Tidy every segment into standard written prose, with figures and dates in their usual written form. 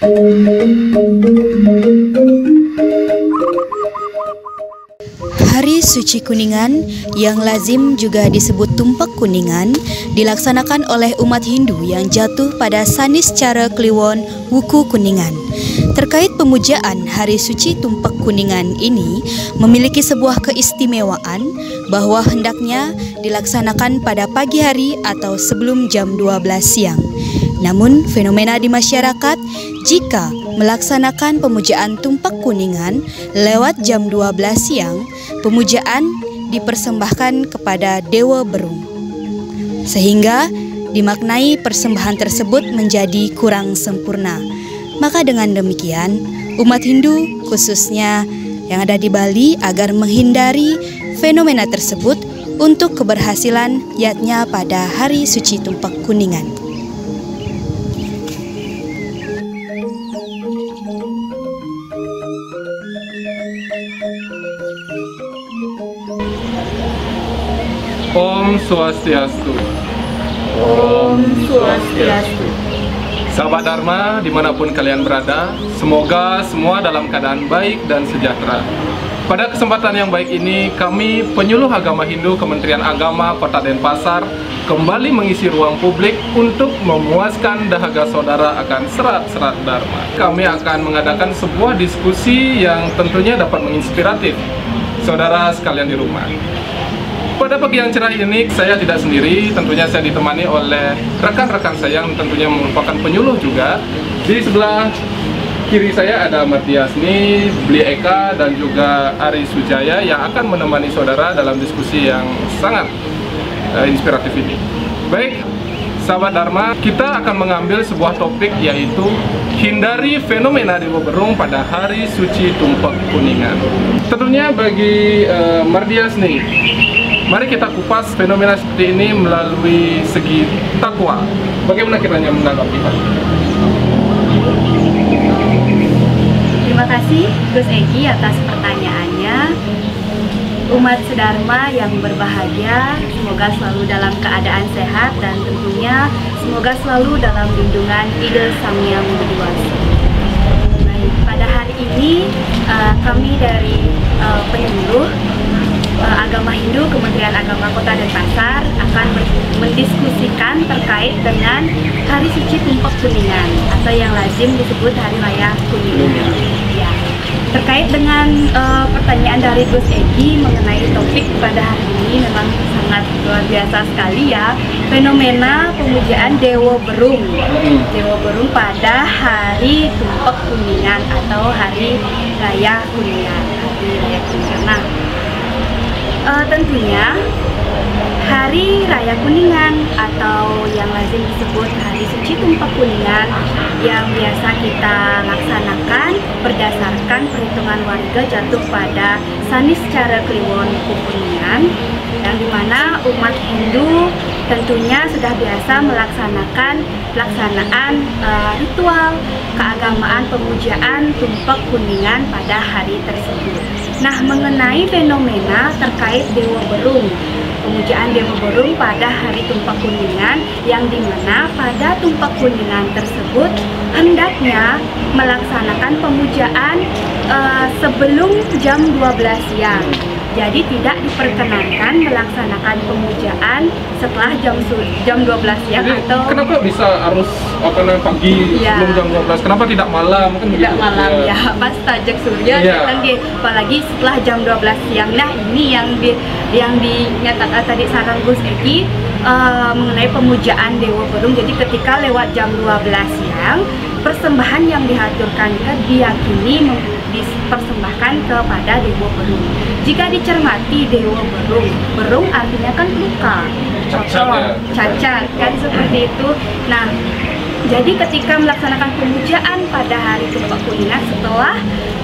Hari Suci Kuningan yang lazim juga disebut Tumpak Kuningan dilaksanakan oleh umat Hindu yang jatuh pada Sanis Cara Kliwon Wuku Kuningan. Terkait pemujaan Hari Suci Tumpak Kuningan ini memiliki sebuah keistimewaan bahwa hendaknya dilaksanakan pada pagi hari atau sebelum jam 12 siang. Namun fenomena di masyarakat jika melaksanakan pemujaan Tumpak Kuningan lewat jam 12 siang, pemujaan dipersembahkan kepada Dewa Berung. Sehingga dimaknai persembahan tersebut menjadi kurang sempurna. Maka dengan demikian, umat Hindu khususnya yang ada di Bali agar menghindari fenomena tersebut untuk keberhasilan yatnya pada Hari Suci Tumpak Kuningan. Om Swastiastu. Om Swastiastu. Sahabat Dharma dimanapun kalian berada, semoga semua dalam keadaan baik dan sejahtera. Pada kesempatan yang baik ini, kami penyuluh agama Hindu Kementerian Agama Kota Denpasar kembali mengisi ruang publik untuk memuaskan dahaga saudara akan serat-serat Dharma. Kami akan mengadakan sebuah diskusi yang tentunya dapat menginspiratif saudara sekalian di rumah. Pada pagi yang cerah ini, saya tidak sendiri, tentunya saya ditemani oleh rekan-rekan saya yang tentunya merupakan penyuluh juga. Di sebelah kiri saya ada Mardiasni, Bli Eka, dan juga Ari Sujaya yang akan menemani saudara dalam diskusi yang sangat inspiratif ini. Baik, sahabat Dharma, kita akan mengambil sebuah topik yaitu hindari fenomena Dewa Berung pada Hari Suci Tumpak Kuningan. Tentunya bagi Mardiasni, mari kita kupas fenomena seperti ini melalui segi takwa. Bagaimana kiranya menanggapi hal ini? Terima kasih Gus Egi atas pertanyaannya. Umat sedharma yang berbahagia, semoga selalu dalam keadaan sehat dan tentunya semoga selalu dalam lindungan Ida Sang Hyang Widi. Baik, pada hari ini kami dari penyuluh agama Hindu Kementerian Agama Kota Denpasar akan mendiskusikan terkait dengan Hari Suci Tumpak Kuningan atau yang lazim disebut Hari Raya Kuningan. Ya. Terkait dengan pertanyaan dari Gus Egi mengenai topik pada hari ini memang sangat luar biasa sekali ya, fenomena pemujaan Dewa Berung. Dewa Berung pada Hari Tumpak Kuningan atau Hari Raya Kuningan. Hari Raya Kuningan. Nah, tentunya Hari Raya Kuningan atau yang lazim disebut Hari Suci Tumpak Kuningan yang biasa kita laksanakan berdasarkan perhitungan warga jatuh pada Sanis Cara Kliwon Wuku Kuningan, yang dimana umat Hindu tentunya sudah biasa melaksanakan pelaksanaan ritual keagamaan pemujaan Tumpak Kuningan pada hari tersebut. Nah, mengenai fenomena terkait Dewa Berung, pemujaan Dewa Berung pada hari Tumpak Kuningan, yang dimana pada Tumpak Kuningan tersebut hendaknya melaksanakan pemujaan sebelum jam 12 siang. Jadi tidak diperkenankan melaksanakan pemujaan setelah jam 12 siang. Jadi, atau kenapa bisa harus pagi ya, sebelum jam 12? Kenapa tidak malam? Kan tidak begitu, malam ya, pas tajak surya ya. Kan apalagi setelah jam 12 siang. Nah, ini yang dinyatakan tadi saran Gus Egi mengenai pemujaan Dewa Berung. Jadi ketika lewat jam 12 siang, persembahan yang dihaturkan diyakini dipersembahkan kepada Dewa Berung. Jika dicermati Dewa Berung, Berung artinya kan luka, cacat kan seperti itu. Nah, jadi ketika melaksanakan pemujaan pada hari Tumpak Kuningan setelah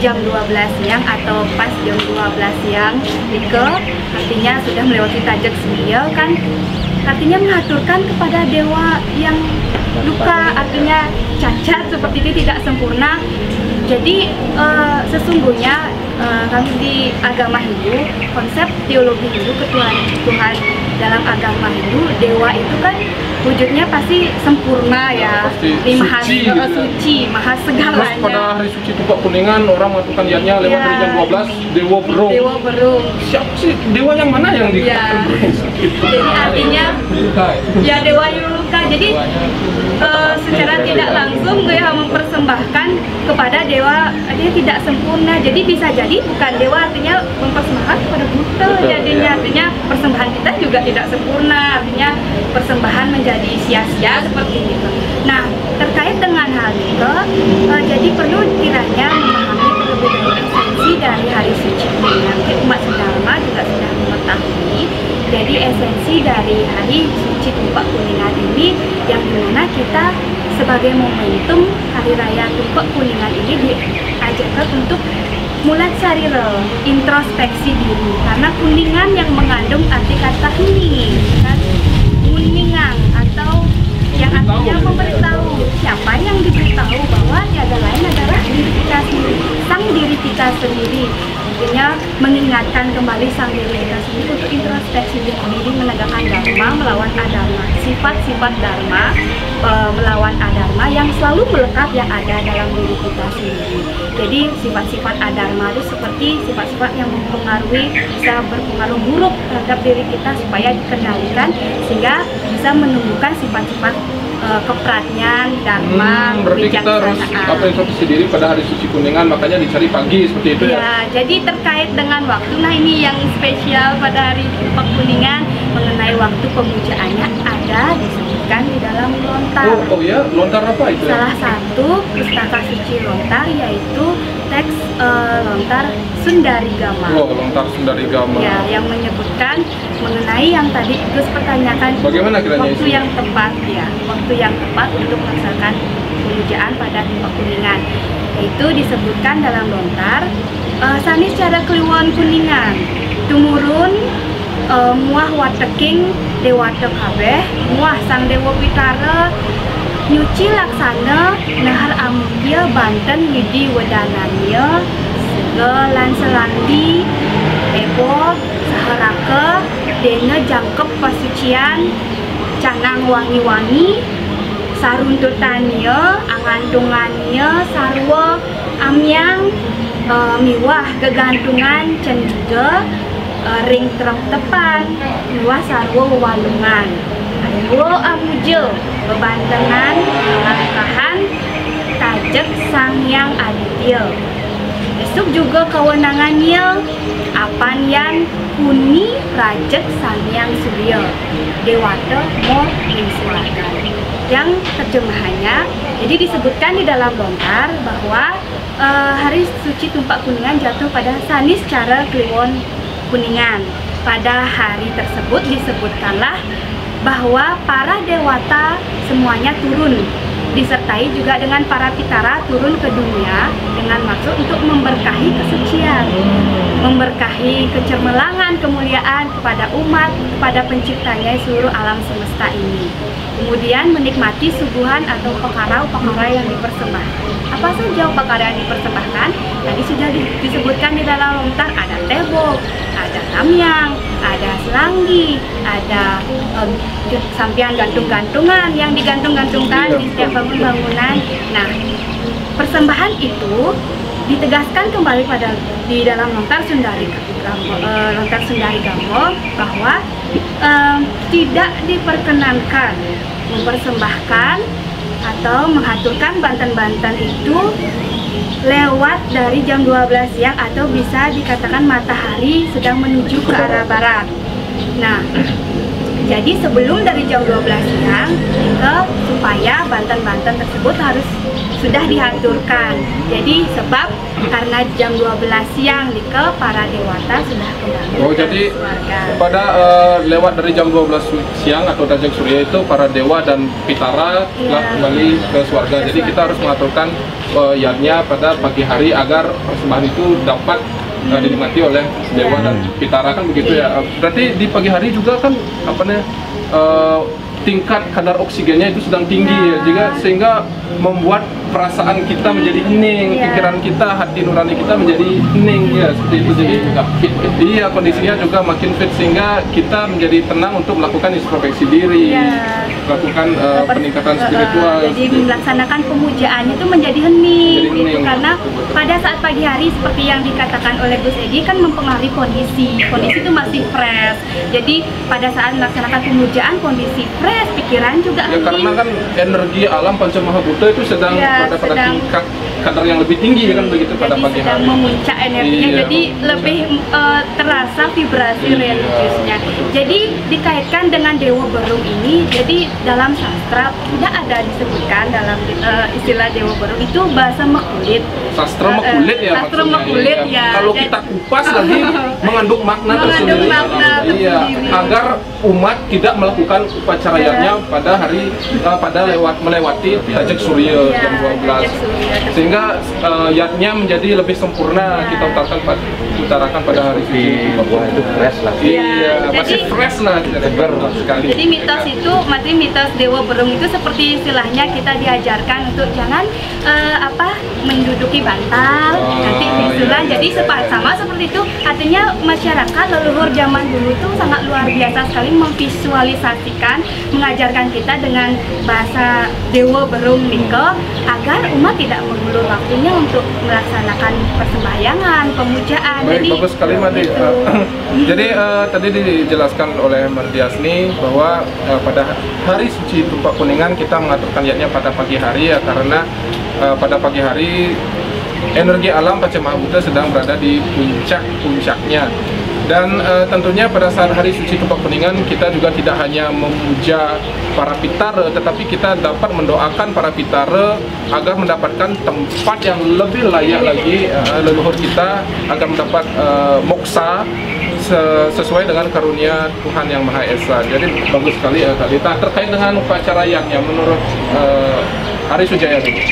jam 12 siang atau pas jam 12 siang itu artinya sudah melewati tajak surya kan, artinya mengaturkan kepada dewa yang luka, artinya cacat seperti itu, tidak sempurna. Jadi sesungguhnya kami di agama Hindu, konsep teologi Hindu, Tuhan dalam agama Hindu, dewa itu kan wujudnya pasti sempurna ya, maha suci, suci, maha segalanya. Terus pada hari suci Tumpak Kuningan orang melakukan yatnya lewat dari jam 12, Dewa Berung. Dewa Berung. Siapa sih dewa yang mana yang dikatakan? Jadi artinya ya Dewa Yuluka. Jadi secara tidak langsung gue mempersembahkan kepada dewa, artinya tidak sempurna. Jadi bisa jadi bukan dewa, artinya mempersembahkan kepada Buddha. Jadinya artinya persembahan kita juga tidak sempurna, artinya persembahan menjadi sia-sia seperti itu. Nah, terkait dengan hal itu, jadi perlu kiranya memahami terlebih dahulu esensi dari hari suci Kuningan. Umat Dharma juga sudah mengetahui. Jadi esensi dari hari suci Tumpak Kuningan ini yang dimana kita sebagai momentum hari raya Tumpak Kuningan ini diajarkan untuk mulai sarira, introspeksi diri, karena kuningan yang mengandung arti kata hening, kan? Kuningan atau yang artinya memberitahu. Siapa yang diberitahu bahwa tiada lain adalah diri kita sendiri, sang diri kita sendiri. Artinya mengingatkan kembali sang diri kita sendiri untuk introspeksi diri, menegakkan dharma melawan adharma, sifat-sifat dharma melawan adharma yang selalu melekat yang ada dalam diri kita sendiri. Jadi sifat-sifat adharma itu seperti sifat-sifat yang bisa berpengaruh buruk terhadap diri kita supaya dikendalikan sehingga bisa menumbuhkan sifat-sifat kepratnyaan, dharma, berarti kita harus introspeksi diri pada hari suci Kuningan, makanya dicari pagi seperti itu ya? Ya, jadi terkait dengan waktu, nah ini yang spesial pada hari Tumpak Kuningan mengenai waktu pemujaannya ada disebutkan di dalam lontar. Oh ya, lontar apa itu? Salah satu pustaka suci lontar yaitu teks lontar Sundarigama. Oh, lontar Sundarigama. Ya, yang menyebutkan mengenai yang tadi Gus pertanyakan. Bagaimana kiranya waktu yang tepat ya, waktu yang tepat untuk melaksanakan pemujaan pada Tumpak Kuningan. Yaitu disebutkan dalam lontar sanis cara Kliwon Kuningan tumurun muah wateking dewata kabeh muah sang dewa Pitara nyuci laksana nahar amudya Banten widi wedananya segelan selandi ebo saharaka dena jangkep pasucian canang wangi-wangi saruntutannya angantungannya sarwa amyang miwah gegantungan cendiga ring terang tepan miwah sarwa wewalungan ayo amujo bebantengan langkahan tajek sang yang aditya esok juga kewenangannya apan yang kuni rajek sang yang surya dewata mo insulakan yang terjemahannya jadi disebutkan di dalam lontar bahwa hari suci Tumpak Kuningan jatuh pada sanis cara Kliwon Kuningan. Pada hari tersebut disebutkanlah bahwa para dewata semuanya turun, disertai juga dengan para pitara turun ke dunia dengan maksud untuk memberkahi kesucian, memberkahi kecermelangan, kemuliaan kepada umat, kepada penciptanya seluruh alam semesta ini. Kemudian menikmati suguhan atau perkara-perkara yang dipersembahkan. Apa saja perkara yang dipersembahkan? Tadi sudah disebutkan di dalam lontar, ada tebok, ada tamyang, ada selanggi, ada sampian gantung-gantungan yang digantung-gantungkan di setiap bangunan. Nah, persembahan itu ditegaskan kembali di dalam lontar Sundarigama bahwa tidak diperkenankan mempersembahkan atau mengaturkan banten-banten itu lewat dari jam 12 siang atau bisa dikatakan matahari sedang menuju ke arah barat. Nah, jadi sebelum dari jam 12 siang supaya banten-banten tersebut harus sudah dihaturkan. Jadi sebab karena jam 12 siang para dewata sudah kembali jadi ke surga. Pada lewat dari jam 12 siang atau Dajjal Surya itu para dewa dan pitara telah kembali ke surga. Jadi kita harus mengaturkan yatnya pada pagi hari agar persembahan itu dapat dinikmati oleh dewa dan pitara kan begitu ya. Berarti di pagi hari juga kan tingkat kadar oksigennya itu sedang tinggi ya, sehingga membuat perasaan kita menjadi hening, pikiran kita, hati nurani kita menjadi hening ya, seperti itu. Jadi iya, kondisinya juga makin fit sehingga kita menjadi tenang untuk melakukan introspeksi diri, melakukan peningkatan spiritual. Jadi melaksanakan pemujaan itu menjadi hening, gitu, karena pada saat pagi hari seperti yang dikatakan oleh Gus Egi kan mempengaruhi kondisi itu masih fresh. Jadi pada saat melaksanakan pemujaan kondisi fresh, pikiran juga hening. Karena kan energi alam Panca Mahabhuta itu sedang pada tingkat kadar yang lebih tinggi kan begitu pada pagi hari. Sedang memuncak energinya, jadi lebih terasa vibrasi religiusnya. Jadi dikaitkan dengan Dewa Berung ini, jadi dalam sastra tidak ada disebutkan dalam istilah Dewa Berung itu bahasa Mekulit. Sastra Mekulit ya. Sastra Mekulit ya. Kalau kita kupas lagi mengandung makna tersendiri. Iya, agar umat tidak melakukan upacara yatnya pada hari melewati Tajik Surya jam 12. Sehingga yatnya menjadi lebih sempurna kita utarakan pada hari itu fresh lah. Iya, masih fresh lah, segar sekali. Jadi mitos Dewa Berung itu seperti istilahnya kita diajarkan untuk jangan menduduki bantal, nanti bisulan. Jadi sama seperti itu. Artinya masyarakat leluhur zaman dulu itu sangat luar biasa sekali memvisualisasikan, mengajarkan kita dengan bahasa Dewa Berung niko agar umat tidak mengulur waktunya untuk melaksanakan persembahyangan, pemujaan. Baik, jadi bagus sekali Mati. Jadi tadi dijelaskan oleh Mardiasni bahwa pada hari suci Tumpak Kuningan kita mengaturkan yatnya pada pagi hari ya, karena pada pagi hari energi alam Panca Mahabhuta sedang berada di puncak-puncaknya. Dan tentunya pada saat hari suci Tumpak Kuningan kita juga tidak hanya memuja para pitara, tetapi kita dapat mendoakan para pitara agar mendapatkan tempat yang lebih layak lagi leluhur kita agar mendapat moksa sesuai dengan karunia Tuhan Yang Maha Esa. Jadi bagus sekali ya tadi. Terkait dengan upacara yatnya menurut Ari Sujaya tadi.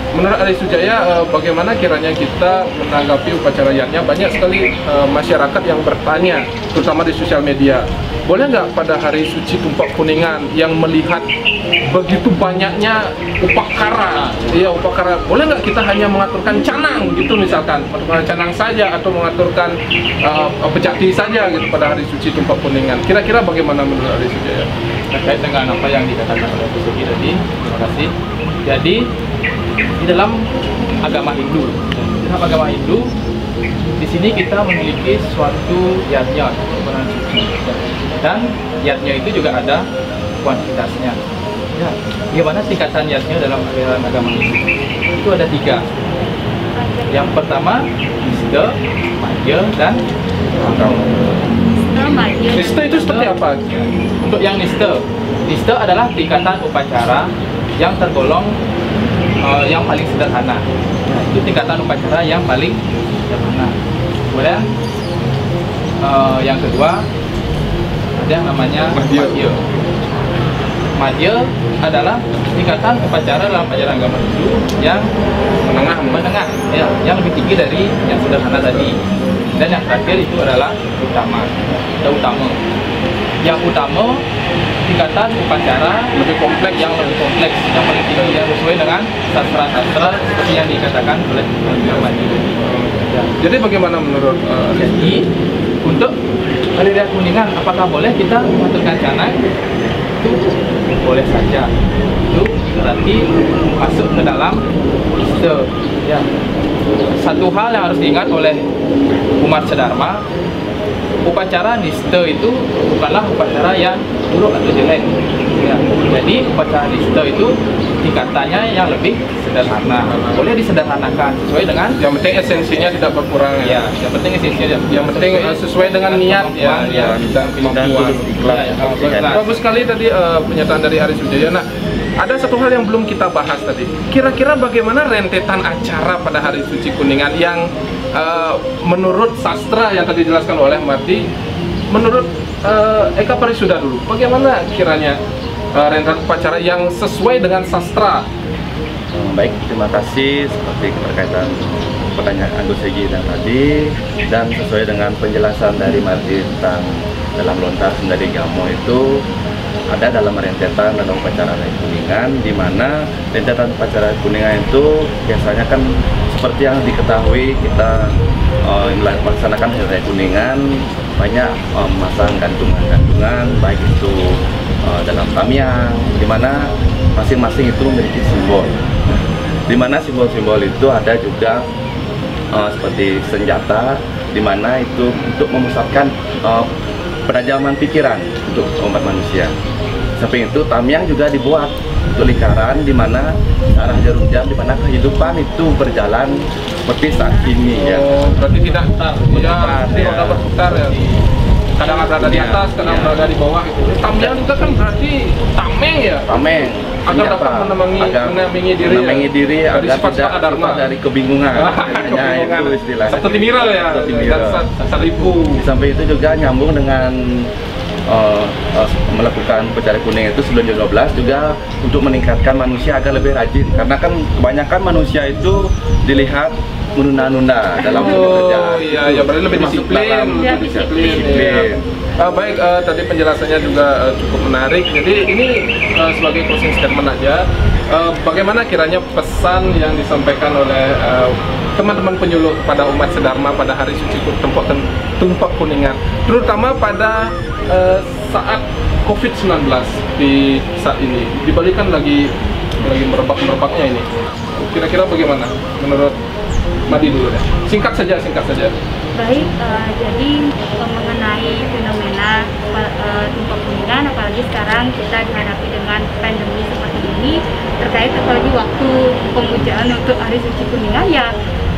Menurut Ari Sujaya, bagaimana kiranya kita menanggapi upacara yatnya? Banyak sekali masyarakat yang bertanya, terutama di sosial media. Boleh nggak pada hari suci Tumpak Kuningan yang melihat begitu banyaknya upakara, boleh nggak kita hanya mengaturkan canang gitu misalkan, mengaturkan canang saja atau mengaturkan pejati saja gitu pada hari suci Tumpak Kuningan? Kira-kira bagaimana menurut Ari Sujaya? Terkait dengan apa yang dikatakan oleh Gus Egi tadi, terima kasih. Jadi di dalam agama Hindu, di sini kita memiliki suatu yatnya, dan yatnya itu juga ada kuantitasnya. Ya, bagaimana tingkatan yatnya dalam aliran agama Hindu? Itu ada 3. Yang pertama, Nista, Madhya, dan Utama. Nista itu seperti apa? Untuk yang Nista adalah tingkatan upacara yang tergolong yang paling sederhana. Nah, itu tingkatan upacara yang paling sederhana. Kemudian yang kedua ada yang namanya Madhya. Madhya adalah tingkatan upacara dalam ajaran agama Hindu yang menengah ya, yang lebih tinggi dari yang sederhana tadi. Dan yang terakhir itu adalah utama. Yang utama tingkatan upacara yang lebih kompleks, yang paling tinggi, yang sesuai dengan sastra-sastra seperti yang dikatakan oleh Madhya. Ya. Jadi bagaimana menurut Jadi untuk hari raya Kuningan, apakah boleh kita mengaturkan canang? Itu boleh saja. Itu berarti masuk ke dalam Nista. Ya. Satu hal yang harus diingat oleh umat Sedharma, upacara Nista itu bukanlah upacara yang buruk atau jelek. Ya. Jadi upacara Nista itu tingkatannya yang lebih sederhana, boleh disederhanakan sesuai dengan yang penting esensinya tidak berkurang ya. Yang penting esensinya, yang penting sesuai dengan niat ya, dan kemampuan. Bagus sekali tadi pernyataan dari Ari Sujaya. Nah, ada satu hal yang belum kita bahas tadi. Kira-kira bagaimana rentetan acara pada hari suci Kuningan yang menurut sastra yang tadi dijelaskan oleh Mardi, menurut Eka Parisuda dulu, bagaimana kiranya rentetan upacara yang sesuai dengan sastra? Baik, terima kasih. Seperti keterkaitan pertanyaan Gus Egi dan tadi, dan sesuai dengan penjelasan dari Mardi tentang dalam lontar Sundari Gamo itu, ada dalam rentetan dalam upacara Hari Kuningan, di mana rentetan upacara Hari Kuningan itu biasanya kan seperti yang diketahui kita melaksanakan Hari Kuningan banyak memasang gantungan-gantungan, baik itu dalam tamiang, di mana masing-masing itu memiliki simbol. Di mana simbol-simbol itu ada juga seperti senjata, di mana itu untuk memusatkan penajaman pikiran untuk umat manusia. Samping itu tamiang juga dibuat untuk lingkaran, di mana arah jarum jam, di mana kehidupan itu berjalan seperti saat ini ya. Berarti tidak roda berputar ya. Kadang berada di atas, kadang berada di bawah itu. Tamiang juga kan berarti tameng ya. Tameng. Agar dapat menemangi diri agar tidak dari kebingungan. Kebingungan. Itu istilahnya. Satu timiral ya. Salipu. Sampai itu juga nyambung dengan melakukan upacara kuning itu sebelum jam 12 juga untuk meningkatkan manusia agar lebih rajin, karena kan kebanyakan manusia itu dilihat menunda-nunda dalam pekerjaan. Iya, berarti lebih disiplin. Disiplin. Baik, tadi penjelasannya juga cukup menarik. Jadi ini sebagai closing statement aja. Bagaimana kiranya pesan yang disampaikan oleh teman-teman penyuluh kepada umat sedharma pada hari suci Tumpak Kuningan, terutama pada saat COVID-19 di saat ini, dibalikan lagi merebak-merebaknya ini. Kira-kira bagaimana menurut Madi dulu deh? Singkat saja. Baik, jadi mengenai fenomena Tumpak Kuningan, apalagi sekarang kita dihadapi dengan pandemi seperti ini, terkait apalagi waktu pemujaan untuk hari suci Kuningan ya,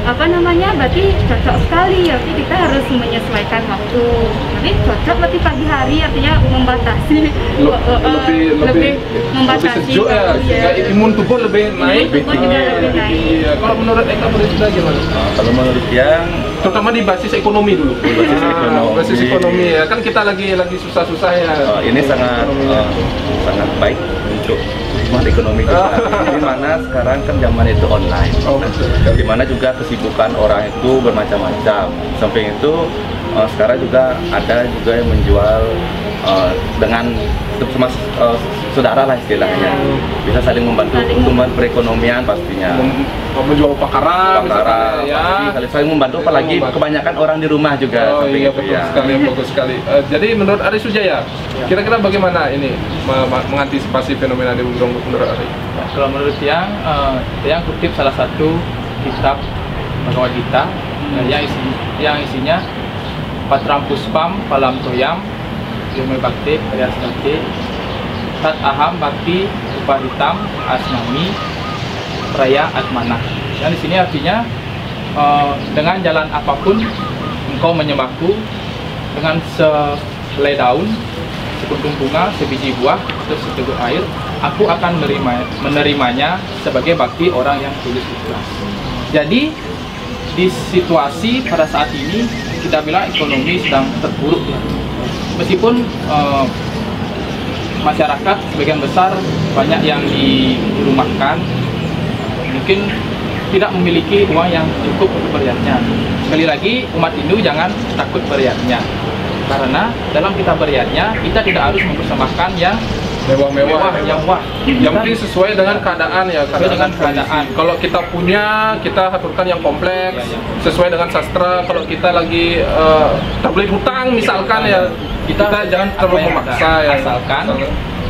berarti cocok sekali ya, kita harus menyesuaikan waktu. Tapi cocok berarti pagi hari, artinya membatasi lebih sejuk ya, imun tubuh lebih naik. Kalau menurut Eka Presida gimana? Kalau menurut yang terutama di basis ekonomi dulu. Basis ekonomi ya, kan kita lagi susah-susah ya. Ini sangat baik untuk ekonomi kita. Di mana sekarang kan zaman itu online. Di mana juga kesibukan orang itu bermacam-macam. Samping itu sekarang juga ada juga yang menjual dengan saudara lah istilahnya, bisa saling membantu pertumbuhan perekonomian pastinya. Menjual pakara ya, saling membantu, apalagi kebanyakan orang di rumah juga. Bagus sekali. Jadi menurut Ari Sujaya, kira-kira bagaimana ini mengantisipasi fenomena di Gunung menurut Ari? Kalau menurut yang kutip salah satu kitab Bhagavad Gita yang isinya Patram Puspam Palam Toyam Yume Bakti Priyastate Tat Aham Bakti Upaditam Asnami Praya Atmana. Dan di sini artinya dengan jalan apapun engkau menyembahku, dengan selai daun, sekuntum bunga, sebiji buah, atau seteguk air, aku akan menerimanya sebagai bakti orang yang tulus ikhlas. Jadi di situasi pada saat ini kita bilang ekonomi sedang terpuruk ya. Meskipun masyarakat sebagian besar banyak yang dirumahkan, mungkin tidak memiliki uang yang cukup untuk beriatnya. Sekali lagi, umat Hindu jangan takut beriatnya, karena dalam kita beriatnya kita tidak harus mempersembahkan yang mewah. Yang penting sesuai dengan keadaan ya. Keadaan. Kalau kita punya, kita aturkan yang kompleks, sesuai dengan sastra. Kalau kita lagi terbelit hutang misalkan ya, kita jangan terlalu memaksa ya. Asalkan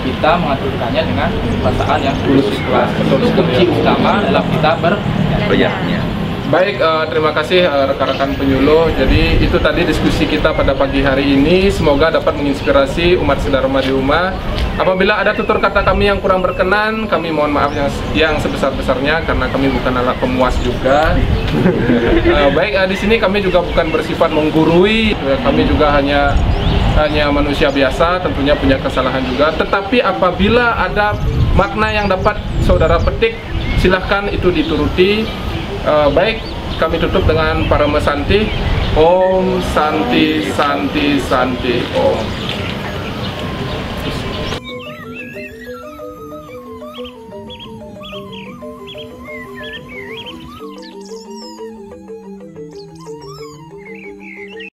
kita mengaturkannya dengan perasaan yang tulus ikhlas. Itu kunci utama dalam kita beriatnya. Baik, terima kasih rekan-rekan penyuluh. Jadi itu tadi diskusi kita pada pagi hari ini. Semoga dapat menginspirasi umat sedharma di rumah. Apabila ada tutur kata kami yang kurang berkenan, kami mohon maaf yang sebesar-besarnya, karena kami bukan alat pemuas juga. Baik, di sini kami juga bukan bersifat menggurui. Kami juga hanya manusia biasa, tentunya punya kesalahan juga. Tetapi apabila ada makna yang dapat saudara petik, silahkan itu dituruti. Baik, kami tutup dengan Parama Santi. Om Santi Santi Santi Om.